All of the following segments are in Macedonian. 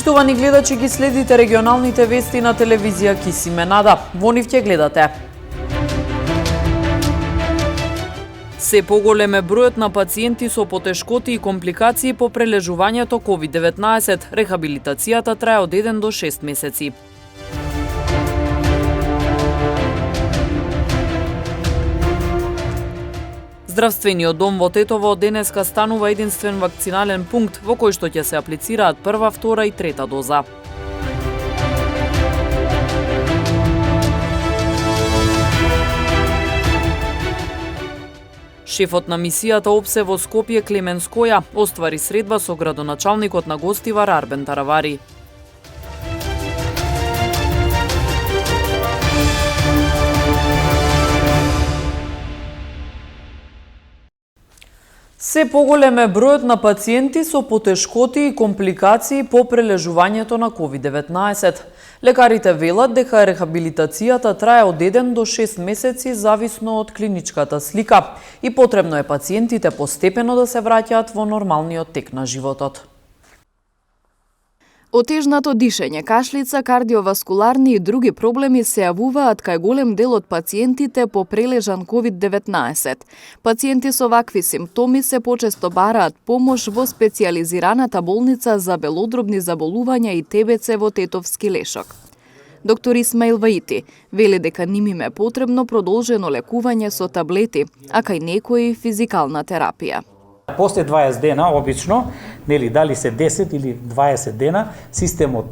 Поштовани гледачи, ги следите регионалните вести на телевизија Кисименада. Во нив ќе гледате. Се поголем е бројот на пациенти со потешкоти и компликации по прележувањето COVID-19. Рехабилитацијата трае од 1 до 6 месеци. Здравствениот дом во Тетово од денеска станува единствен вакцинален пункт во кој што ќе се аплицираат прва, втора и трета доза. Шефот на мисијата ОПСЕ во Скопје Клемен Скоја оствари средба со градоначалникот на Гостивар Арбен Таравари. Се поголем е бројот на пациенти со потешкоти и компликации по прележувањето на COVID-19. Лекарите велат дека рехабилитацијата трае од 1 до 6 месеци зависно од клиничката слика и потребно е пациентите постепено да се враќаат во нормалниот тек на животот. Отежнато дишење, кашлица, кардиоваскуларни и други проблеми се јавуваат кај голем дел од пациентите по прележан COVID-19. Пациенти со вакви симптоми се почесто бараат помош во специјализираната болница за белодробни заболувања и ТБЦ во Тетовски Лешок. Доктор Исмаил Ваити вели дека ним им е потребно продолжено лекување со таблети, а кај некои физикална терапија. После 20 дена, обично, дали се 10 или 20 дена, системот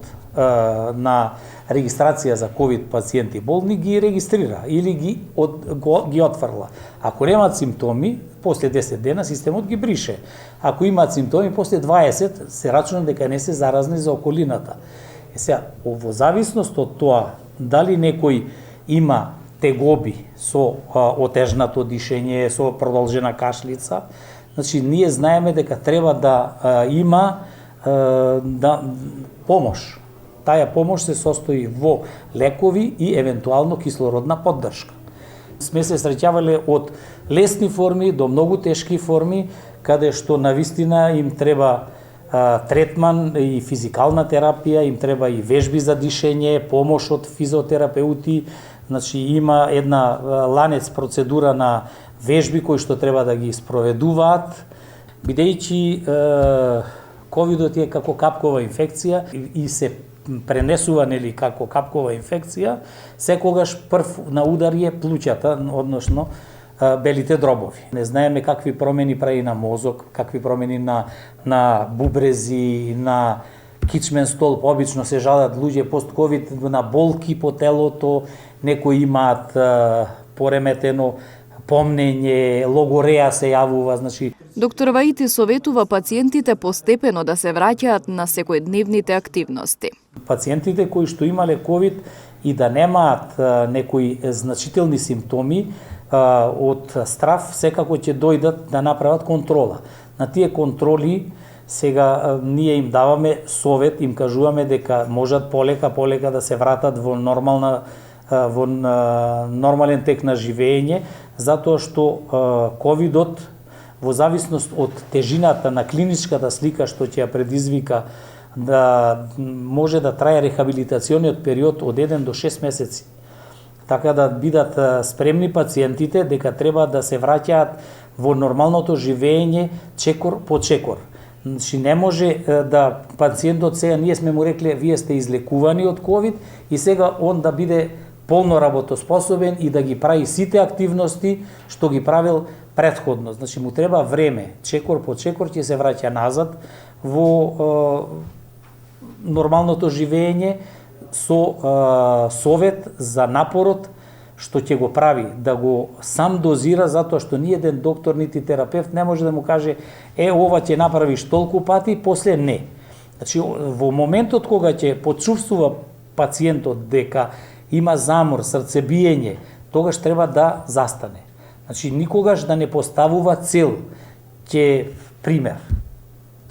на регистрација за COVID пациенти болни ги регистрира или ги отфрла. Ако немаат симптоми, после 10 дена системот ги брише. Ако имаат симптоми, после 20 се рачуна дека не се заразни за околината. Сега, во зависност од тоа, дали некој има тегоби со отежнато дишење, со продолжена кашлица, значи, ние знаеме дека треба да има помош. Таа помош се состои во лекови и евентуално кислородна поддршка. Сме се среќавале од лесни форми до многу тешки форми, каде што навистина им треба третман и физикална терапија, им треба и вежби за дишење, помош од физиотерапеути, значи има една ланец процедура на вежби кои што треба да ги спроведуваат, бидејќи ковидот е како капкова инфекција и се пренесува нели како капкова инфекција, секогаш прв на удар е плуќата, односно белите дробови. Не знаеме какви промени прави на мозок, какви промени на бубрези, на кичмен столб. Обично се жалат луѓе пост-ковид на болки по телото, некои имаат пореметено помнење, логореа се јавува, значи. Доктор Ваити советува пациентите постепено да се враќаат на секојдневните активности. Пациентите кои што имале ковид и да немаат некои значителни симптоми од страв, секако ќе дојдат да направат контрола. На тие контроли сега ние им даваме совет, им кажуваме дека можат полека да се вратат во нормален тек на живење, затоа што ковидот во зависност од тежината на клиничката слика што ќе ја предизвика да може да трае рехабилитациониот период од 1 до 6 месеци. Така да бидат спремни пациентите дека треба да се враќаат во нормалното живење чекор по чекор. Значи не може да пациентот сега, ние сме му рекле, вие сте излекувани од ковид и сега он да биде полно работоспособен и да ги прави сите активности што ги правил претходно. Значи му треба време, чекор по чекор ќе се враќа назад во нормалното живење со совет за напорот што ќе го прави, да го сам дозира, затоа што ни еден доктор нити терапевт не може да му каже ова ќе направиш толку пати, после не. Значи во моментот кога ќе почувствува пациентот дека има замор, срцебиење, тогаш треба да застане. Значи, никогаш да не поставува цел. Пример,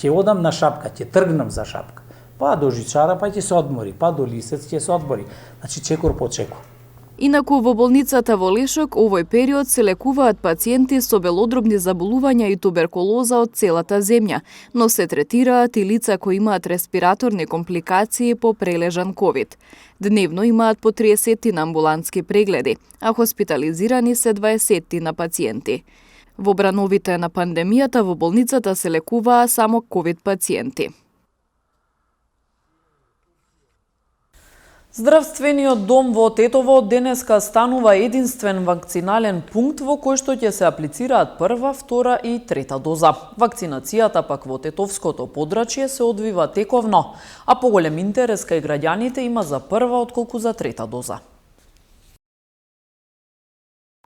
ќе одам на шапка, ќе тргнам за шапка, па до жичара, па ќе се одмори, па до лисец ќе се одмори. Значи, чекор по чекор. Инаку во болницата во Лешок овој период се лекуваат пациенти со белодробни заболувања и туберкулоза од целата земја, но се третираат и лица кои имаат респираторни компликации по прележан ковид. Дневно имаат по 30 на амбулантски прегледи, а хоспитализирани се 20 на пациенти. Во брановите на пандемијата во болницата се лекуваа само ковид пациенти. Здравствениот дом во Тетово од денеска станува единствен вакцинален пункт во кој што ќе се аплицираат прва, втора и трета доза. Вакцинацијата пак во Тетовското подрачје се одвива тековно, а поголем интерес кај граѓаните има за прва отколку за трета доза.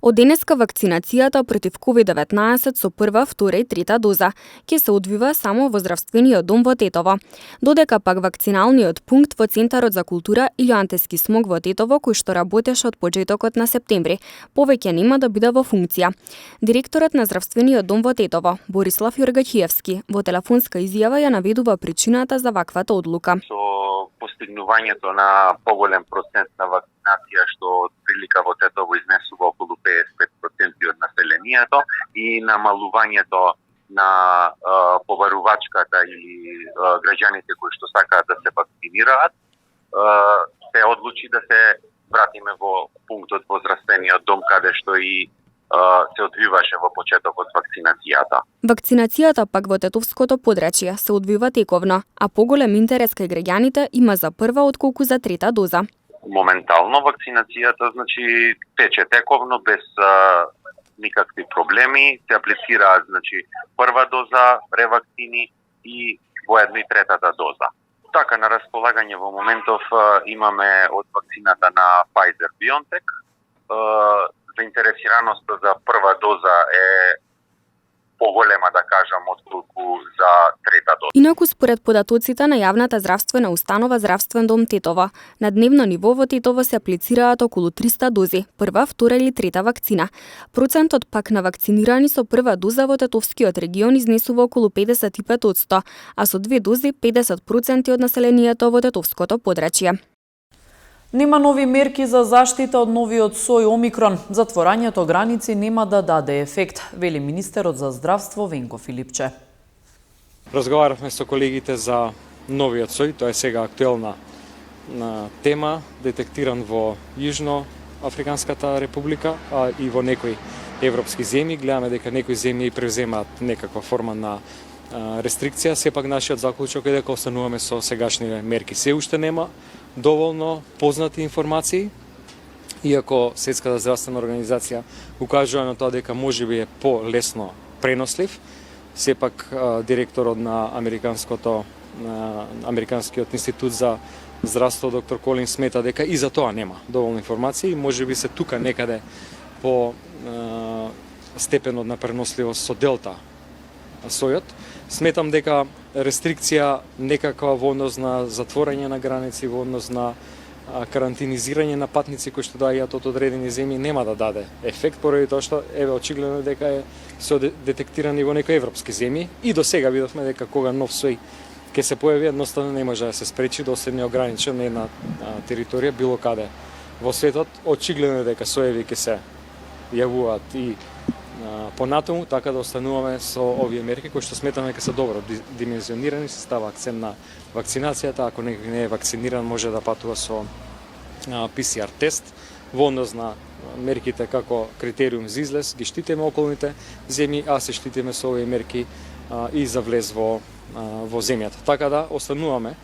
Од денеска вакцинацијата против COVID-19 со прва, втора и трета доза ќе се одвива само во здравствениот дом во Тетово, додека пак вакциналниот пункт во Центарот за култура Илјоантески смок во Тетово, кој што работеше од почетокот на септември, повеќе нема да биде во функција. Директорот на здравствениот дом во Тетово, Борислав Јоргачиевски, во телефонска изјава ја наведува причината за ваквата одлука. Постигнувањето на поголем процент на вакцинација, што од прилика во Тетово изнесува околу 55% од населението, и намалувањето на побарувачката или граѓаните кои што сакаат да се вакцинираат, се одлучи да се вратиме во пунктот во здравствениот дом, каде што и се одвиваше во почетокот вакцинацијата. Вакцинацијата пак во Тетовското подрачје се одвива тековно, а поголем интерес кај граѓаните има за прва отколку за трета доза. Моментално вакцинацијата тече тековно без никакви проблеми, се аплицираат прва доза ревакцини и воедно и третата доза. Така на располагање во моментов имаме од вакцината на Pfizer-BioNTech. Заинтересираноста за прва доза е поголема, да кажам, отколку за трета доза. Инаку според податоците на јавната здравствена установа Здравствен дом Тетово, на дневно ниво во Тетово се аплицираат околу 300 дози, прва, втора или трета вакцина. Процентот пак на вакцинирани со прва доза во Тетовскиот регион изнесува околу 55%, а со две дози 50% од населението во Тетовското подрачје. Нема нови мерки за заштита од новиот сој Омикрон. Затворањето граници нема да даде ефект, вели министерот за здравство Венко Филипче. Разговаравме со колегите за новиот сој, тоа е сега актуелна тема, детектиран во Јужноафриканската република, а и во некои европски земји. Гледаме дека некои земји превземаат некаква форма на рестрикција. Сепак нашиот заклучок е дека остануваме со сегашните мерки. Се уште нема доволно познати информации, иако Светската здравствена организација укажува на тоа дека можеби е полесно пренослив. Сепак директорот на Американскиот институт за здравство доктор Колин смета дека и за тоа нема доволно информации, можеби се тука некаде по степенот на преносливост со делта сојот. Сметам дека рестрикција некаква во однос на затворање на граници, во однос на карантинизирање на патници кои што доаѓаат од одредени земји нема да даде ефект, поради тоа што очигледно дека е се детектирани во некои европски земји и до сега видовме дека кога нов сој ќе се појави, едноставно не може да се спречи, да остане ограничен на една територија било каде во светот. Очигледно дека соеви ќе се јавуваат и понатаму, така да остануваме со овие мерки кои што сметаме дека се добро димензионирани, се става акцент на вакцинацијата. Ако некој не е вакциниран, може да патува со PCR тест. Во однос на мерките како критериум за излез, ги штитиме околните земји, а се штитиме со овие мерки и за влез во земјата. Така да остануваме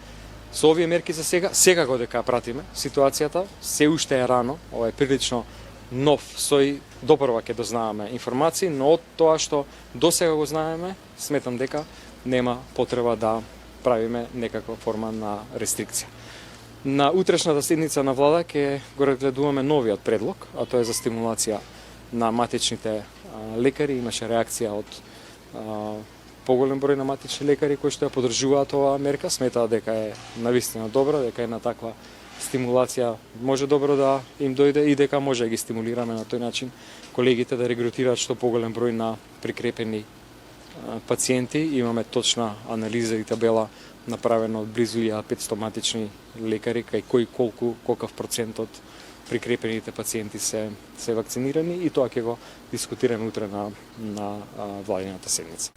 со овие мерки за сега. Секако дека пратиме ситуацијата, се уште е рано, ова е прилично нов сој, допрва ќе дознаваме информации, но од тоа што досега го знаеме, сметам дека нема потреба да правиме некаква форма на рестрикција. На утрешната седница на влада ќе го разгледуваме новиот предлог, а тоа е за стимулација на матичните лекари. Имаше реакција од поголем број на матични лекари кои што ја поддржуваат оваа мерка, сметаат дека е навистина добра, дека една таква стимулација може добро да им дојде и дека може да ги стимулираме на тој начин колегите да регрутираат што поголем број на прикрепени пациенти. Имаме точна анализа и табела направена од близу 1500 матични лекари, кај кој колкав процент од прикрепените пациенти се вакцинирани и тоа ќе го дискутираме утре на владината седница.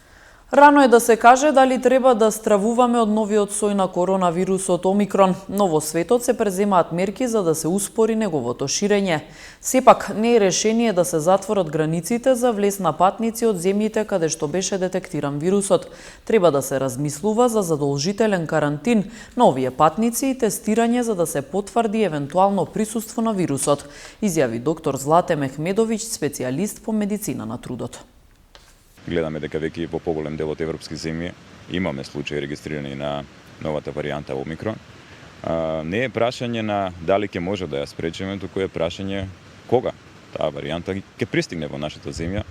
Рано е да се каже дали треба да стравуваме од новиот сој на коронавирусот Омикрон, но во светот се преземаат мерки за да се успори неговото ширење. Сепак, не е решение да се затворат границите за влез на патници од земјите каде што беше детектиран вирусот. Треба да се размислува за задолжителен карантин на овие патници и тестирање за да се потврди евентуално присуство на вирусот, изјави доктор Злате Мехмедовиќ, специјалист по медицина на трудот. Гледаме дека веќе во поголем дел од европски земји имаме случаи регистрирани на новата варијанта Омикрон. Не е прашање на дали ќе може да ја спречиме, туку е прашање кога таа варијанта ќе пристигне во нашата земја.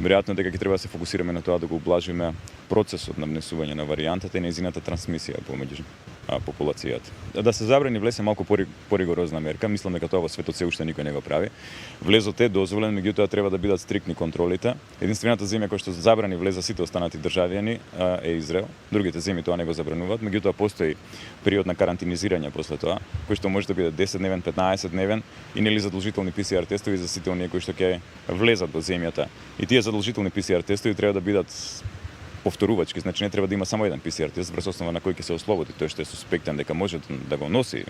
Веројатно дека ќе треба да се фокусираме на тоа да го ублажиме процесот на внесување на варијантата и нејзината трансмисија помеѓу популацијата. Да се забрани влез е малку поригорозна мерка, мислам дека тоа во светот се уште никој не го прави. Влезот е дозволен, меѓутоа треба да бидат стриктни контролите. Единствената земја која што забрани влез за сите останати државјани е Израел. Другите земји тоа не го забрануваат, меѓутоа постои период на карантинизирање после тоа, кој што може да биде 10-дневен, 15-дневен и нели задолжителни ПСР тестови за сите оние кои што ќе влезат во земјата. И тие задолжителни ПСР тестови треба да бидат повторувачки, значи не треба да има само еден ПСР тест врз основа на кој ќе се ослободи тој што е суспектен дека може да го носи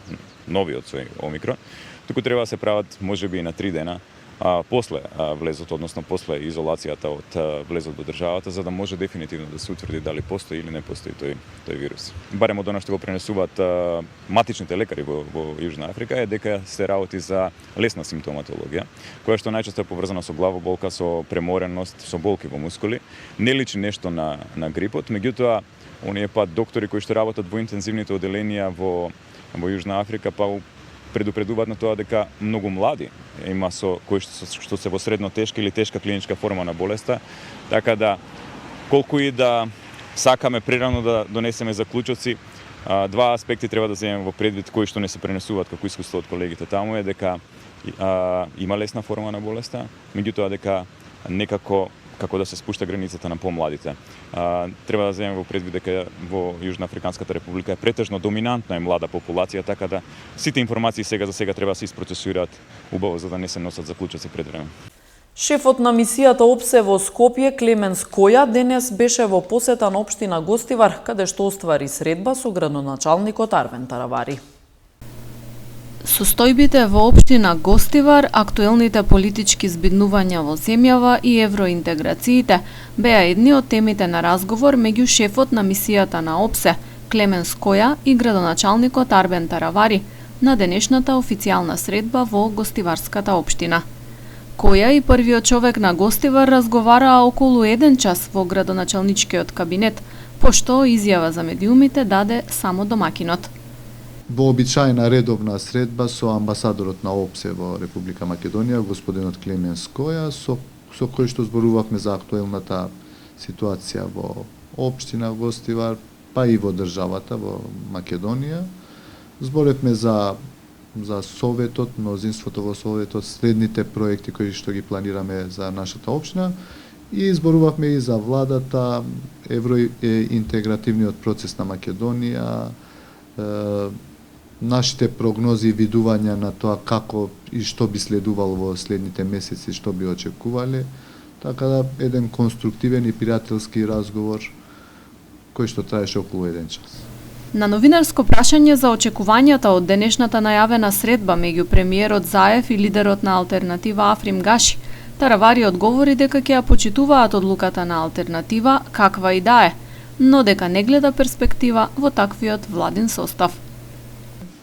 новиот сој Омикрон, туку треба да се прават можеби и на 3 дена после влезот, односно после изолацијата од влезот во државата, за да може дефинитивно да се утврди дали постои или не постои тој вирус. Барем од она што го пренесуваат матичните лекари во Јужна Африка е дека се работи за лесна симптоматологија, која што најчесто е поврзана со главоболка, со премореност, со болки во мускули. Не личи нешто на грипот, меѓутоа оние пат доктори кои што работат во интензивните оделенија во Јужна Африка предупредуваат на тоа дека многу млади има кои што се во средно тешка или тешка клиничка форма на болеста, така да колку и да сакаме прерано да донесеме заклучоци, два аспекти треба да земеме во предвид кои што не се пренесуваат како искуство од колегите таму е дека има лесна форма на болеста, меѓутоа дека некако како да се спушта границата на помладите. Треба да земеме во предвид дека во Јужна Африканската република е претежно доминантна и млада популација, така да сите информации сега за сега треба да се isprocesираат убаво за да не се носат заклучоци пред време. Шефот на мисијата ОПСЕ во Скопје, Клемен Скоја, денес беше во посета на општина Гостивар, каде што оствари средба со градоначалникот Арвен Таравари. Состојбите во општина Гостивар, актуелните политички збиднувања во земјава и евроинтеграциите беа едни од темите на разговор меѓу шефот на мисијата на ОПСЕ, Клемен Скоја и градоначалникот Арвен Таравари на денешната официјална средба во Гостиварската општина. Која и првиот човек на Гостивар разговараа околу 1 час во градоначалничкиот кабинет, пошто изјава за медиумите даде само домакинот. Вообичаена редовна средба со амбасадорот на ОПСЕ во Република Македонија, господинот Клемен Скоја, со кој што зборувавме за актуелната ситуација во општина Гостивар, па и во државата во Македонија. Зборевме за Советот, мнозинството во Советот, следните проекти кои што ги планираме за нашата општина и зборувавме и за владата, евроинтегративниот процес на Македонија, нашите прогнози и видувања на тоа како и што би следувало во следните месеци, што би очекувале, така да еден конструктивен и пријателски разговор кој што траеше околу 1 час. На новинарско прашање за очекувањата од денешната најавена средба меѓу премиерот Заев и лидерот на Алтернатива Африм Гаши, Таравари одговори дека ќе ја почитуваат одлуката на Алтернатива каква и да е, но дека не гледа перспектива во таквиот владин состав.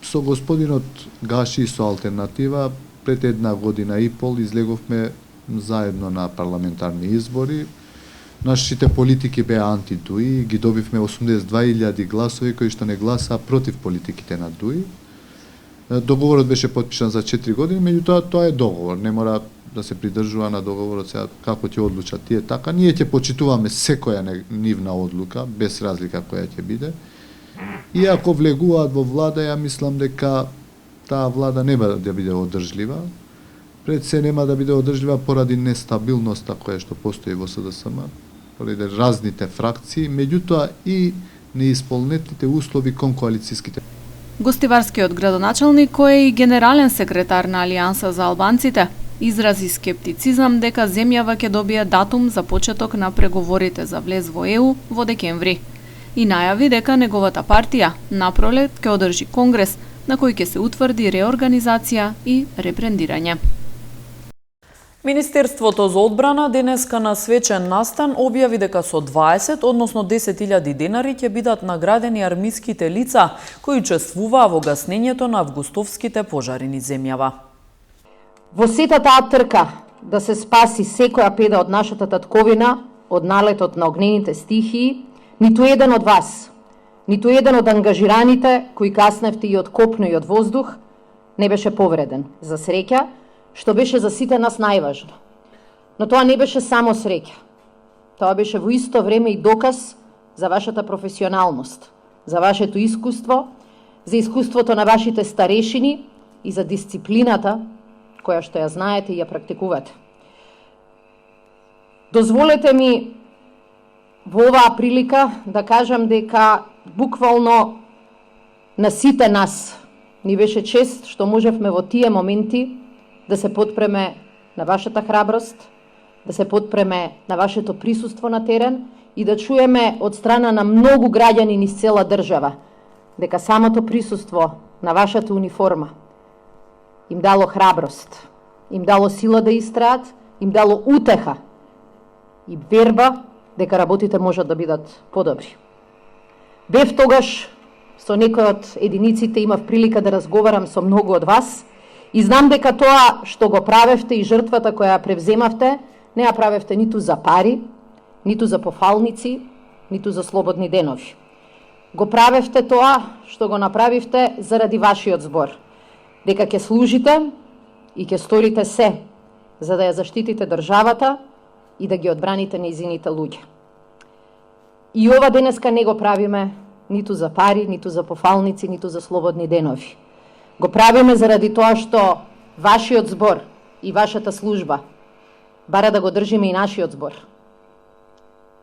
Со господинот Гаши и со Алтернатива пред 1 година и пол излеговме заедно на парламентарни избори. Нашите политики беа анти-ДУИ, ги добивме 82.000 гласови кои што не гласаа против политиките на ДУИ. Договорот беше потпишан за 4 години, меѓутоа тоа е договор, не мора да се придржува на договорот, сега како ќе одлучат тие така. Ние ќе почитуваме секоја нивна одлука, без разлика која ќе биде. И ако влегуваат во влада, ја мислам дека таа влада нема да биде одржлива. Пред се нема да биде одржлива поради нестабилноста која што постои во СДСМ, поради разните фракции, меѓутоа и неисполнетите услови кон коалицијските. Гостиварскиот градоначалник, кој е и генерален секретар на Алијанса за албанците, изрази скептицизам дека земјава ќе добие датум за почеток на преговорите за влез во ЕУ во декември и најави дека неговата партија напролет ќе одржи конгрес на кој ќе се утврди реорганизација и ребрендирање. Министерството за одбрана денеска на свечен настан објави дека со 20, односно 10.000 денари ќе бидат наградени армиските лица кои учествуваа во гаснењето на августовските пожари низ земјава. Во сета таа трка да се спаси секоја педа од нашата татковина од налетот на огнените стихии, ниту еден од вас, ниту еден од ангажираните кои касневте и од копно и од воздух не беше повреден. За среќа, што беше за сите нас најважно. Но тоа не беше само среќа. Тоа беше во исто време и доказ за вашата професионалност, за вашето искуство, за искуството на вашите старешини и за дисциплината која што ја знаете и ја практикувате. Дозволете ми во оваа прилика да кажам дека буквално на сите нас ни беше чест што можевме во тие моменти да се потпреме на вашата храброст, да се потпреме на вашето присуство на терен и да чуеме од страна на многу граѓани низ цела држава дека самото присуство на вашата униформа им дало храброст, им дало сила да истраат, им дало утеха и верба дека работите можат да бидат подобри. Бев тогаш со некој од единиците, имав прилика да разговарам со многу од вас и знам дека тоа што го правевте и жртвата која ја превземавте, не ја правевте ниту за пари, ниту за пофалници, ниту за слободни денови. Го правевте тоа што го направивте заради вашиот збор, дека ќе служите и ќе сторите се за да ја заштитите државата и да ги одбраните нејзините луѓе. И ова денеска не го правиме ниту за пари, ниту за пофалници, ниту за слободни денови. Го правиме заради тоа што вашиот збор и вашата служба бара да го држиме и нашиот збор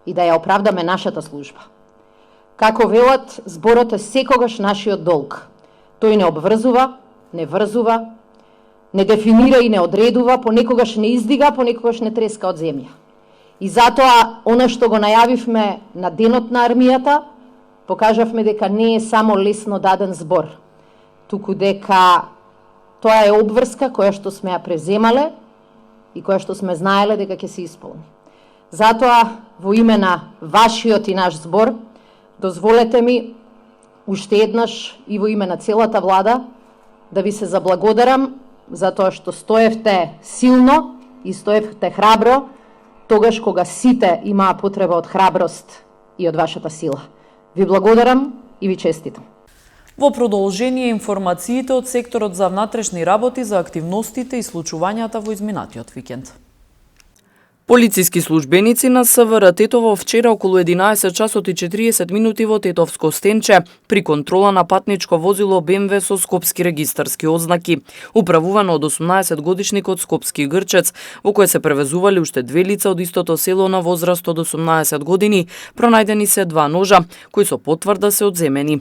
и да ја оправдаме нашата служба. Како велат, зборот е секогаш нашиот долг. Тој не обврзува, не врзува, не дефинира и не одредува, понекогаш не издига, понекогаш не треска од земја. И затоа, она што го најавивме на денот на армијата, покажавме дека не е само лесно даден збор, туку дека тоа е обврска која што сме ја преземале и која што сме знаеле дека ќе се исполни. Затоа, во име на вашиот и наш збор, дозволете ми уште еднаш и во име на целата влада да ви се заблагодарам за тоа што стоевте силно и стоевте храбро тогаш кога сите имаа потреба од храброст и од вашата сила. Ви благодарам и ви честитам. Во продолжение информациите од секторот за внатрешни работи за активностите и случувањата во изминатиот викенд. Полициски службеници на СВР Тетово вчера околу 11 часот и 40 минути во Тетовско Стенче при контрола на патничко возило БМВ со скопски регистарски ознаки, управувано од 18-годишникот Скопски Грчец, во кој се превезували уште две лица од истото село на возраст од 18 години, пронајдени се 2 ножа, кои со потврда се одземени.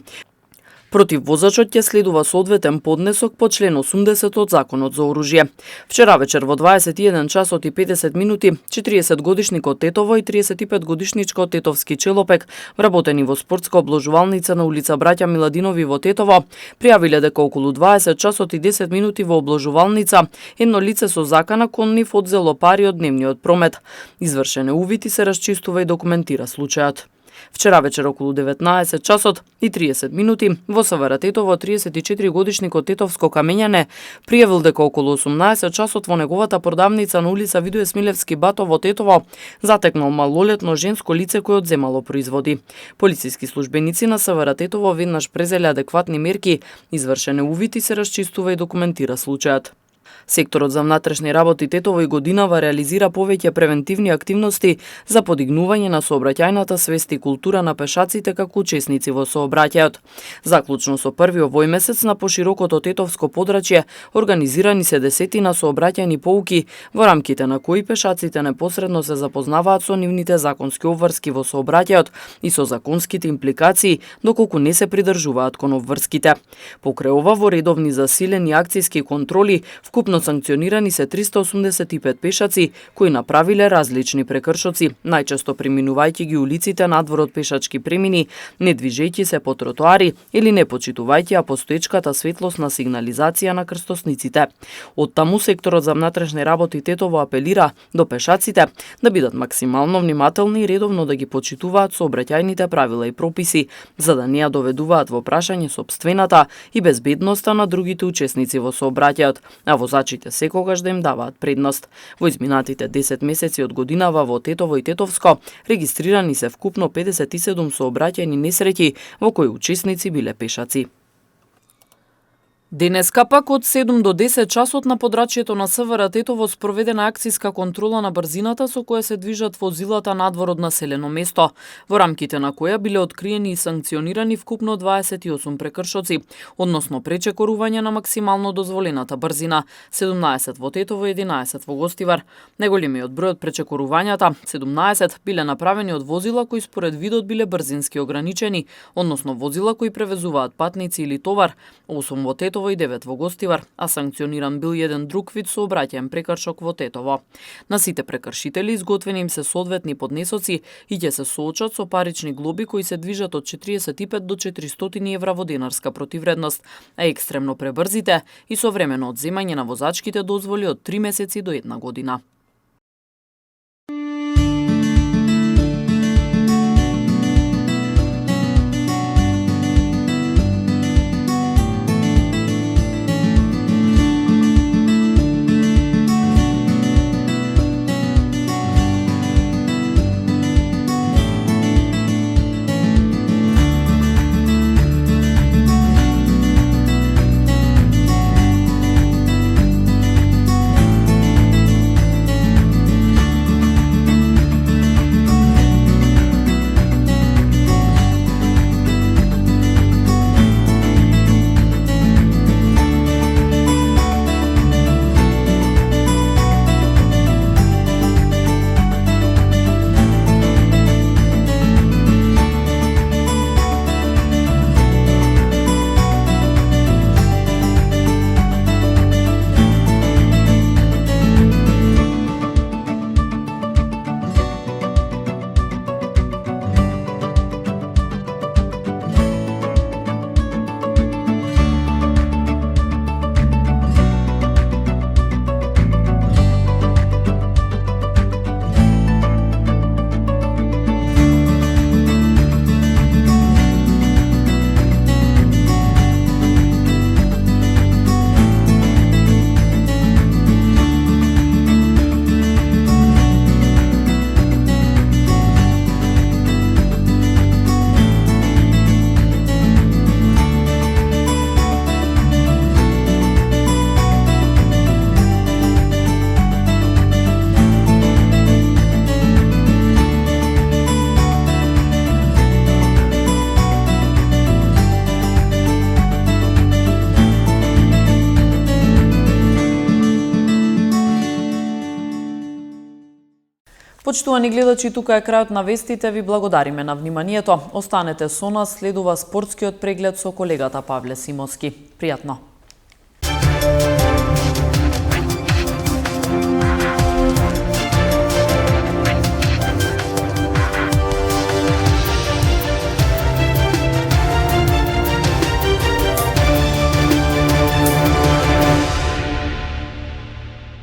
Против возачот ќе следува соодветен поднесок по член 80 од Законот за оружје. Вчера вечер во 21 часот и 50 минути 40-годишникот Тетово и 35-годишничкот Тетовски Челопек, вработени во спортска обложувалница на улица Браќа Миладинови во Тетово, пријавиле дека околу 20 часот и 10 минути во обложувалница едно лице со закана кон нив одзело пари од дневниот промет. Извршен е увид и се расчистува и документира случајот. Вчера вечер околу 19 часот и 30 минути во СВР Тетово 34-годишникот Тетовско Камењане пријавил дека околу 18 часот во неговата продавница на улица Видоје Смилевски Бато во Тетово затекнал малолетно женско лице кое одземало производи. Полициски службеници на СВР Тетово веднаш презеле адекватни мерки, извршен е увид и се расчистува и документира случајот. Секторот за внатрешни работи Тетово и годинава реализира повеќе превентивни активности за подигнување на сообраќајната свест и култура на пешаците како учесници во сообраќајот. Заклучно со први овој месец на поширокото тетовско подрачје организирани се десетина сообраќајни поуки во рамките на кои пешаците непосредно се запознаваат со нивните законски обврски во сообраќајот и со законските импликации доколку не се придржуваат кон обврските. Покрај ова во редовни засилени акцијски контроли вкупно санкционирани се 385 пешаци кои направиле различни прекршоци, најчесто преминувајќи ги улиците надвор од пешачки премини, не движејќи се по тротоари или не почитувајќи постоечката светлосна сигнализација на крстосниците. Оттаму секторот за внатрешни работи Тетово апелира до пешаците да бидат максимално внимателни и редовно да ги почитуваат сообраќајните правила и прописи, за да не ја доведуваат во прашање сопствената и безбедноста на другите учесници во сообраќајот, а возачите секогаш да им даваат предност. Во изминатите 10 месеци од годинава во Тетово и Тетовско регистрирани се вкупно 57 сообраќајни несреќи во кои учесници биле пешаци. Денеска пак од 7 до 10 часот на подрачјето на СВР Тетово спроведена акцијска контрола на брзината со која се движат возилата надвор од населено место, во рамките на која биле откриени и санкционирани вкупно 28 прекршоци, односно пречекорување на максимално дозволената брзина, 17 во Тетово и 11 во Гостивар. Најголемиот број од пречекорувањата, 17, биле направени од возила кои според видот биле брзински ограничени, односно возила кои превезуваат патници или товар, 8 во Тетово и 9 во Гостивар, а санкциониран бил еден друг вид сообраќајен прекршок во Тетово. На сите прекршители изготвени им се соодветни поднесоци и ќе се соочат со парични глоби кои се движат од 45 до 400 евра во денарска противредност, а екстремно пребрзите и со времено одземање на возачките дозволи од 3 месеци до 1 година. Почитувани гледачи, тука е крајот на вестите, ви благодариме на вниманието. Останете со нас, следува спортскиот преглед со колегата Павле Симовски. Пријатно!